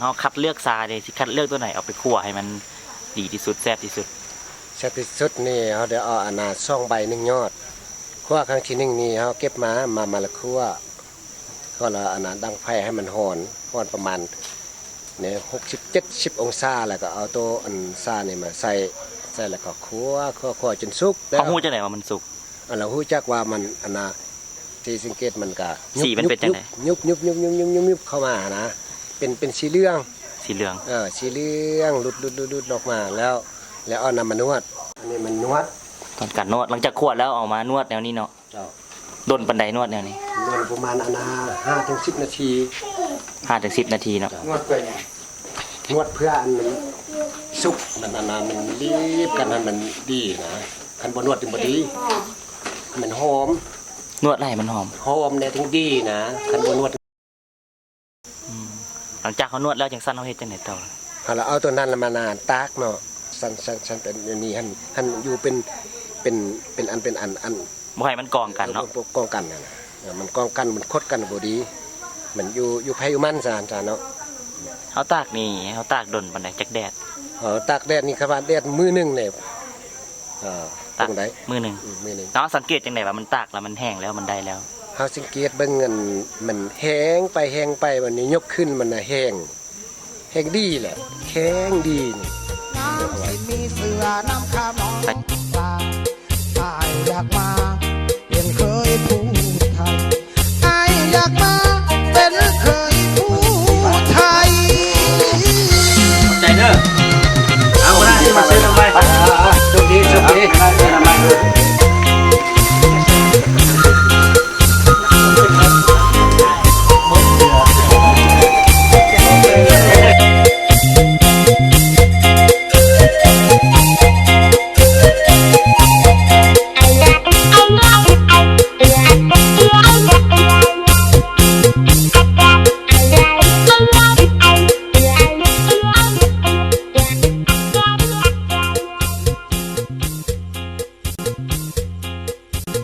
เขาคัดเลือกซาเลยสิคัดเลือกตัวไหนเอาไปคั่วให้มันดีที่สุดแซ่บที่สุดแซ่บที่สุดนี่เขาเดี๋ยวเอาอันน่ะ2 ใบ 1 ยอดคั่วครั้งที่1นี่เขาเก็บมาละคั่วก็ละอันน่ะดังไฟให้มันร้อนประมาณเนี่ย60-70 องศาแล้วก็เอาตัวอันซ่านี่มาใส่แล้วก็คั่วจนสุกเขาฮู้จังได๋ว่ามันสุกเราฮู้จักว่ามันอันน่ะที่สังเกตมันก็สีมันเป็นจังได๋ยุบเข้ามานะเป็นสีเหลืองสีเหลืองสีเหลืองหลุดออกมาแล้วเอานำมานวดอันนี้มันนวดตอนการนวดหลังจากคั่วแล้วเอามานวดแนวนี้เนาะดนปานใดนวดแนวนี้นวดประมาณอันน่ะ5-10 นาที5-10 นาทีเนาะนวดเพื่อหยังนวดเพื่ออันมันสุกมันมันรีบกันให้มันดีนะคันบ่นวดถึงบ่ดีมันหอมนวดให้มันหอมเนี่ยถึงดีนะคันบ่นวดหลังจากเขานวดแล้วจังซั่นเฮาเฮ็ดจังได๋ต่อแล้วเอาตัวนั้นละมานานตากเนาะสั่นเป็นนี่หั่นอยู่เป็นอันบ่ให้มันกองกันเนาะกองกันนั่นน่ะมันกองกันมันคดกันบ่ดีมันอยู่ไผอยู่มันซะเนาะเฮาตากดนปานใดจักแดดตากแดดนี่ครับว่าแดดมื้อนึงเนี่ยตากได้มื้อนึงเนาะสังเกตจังได๋ว่ามันตากแล้วมันแห้งแล้วมันได้แล้วเฮาสังเกตเบิ่งมันแห้งไปวันนี้ยกขึ้นมันน่ะแห้งดีแหละแข็งดีนี่น้ำสิมีเสือน้ำข้ามน้องปลาตายอยากมา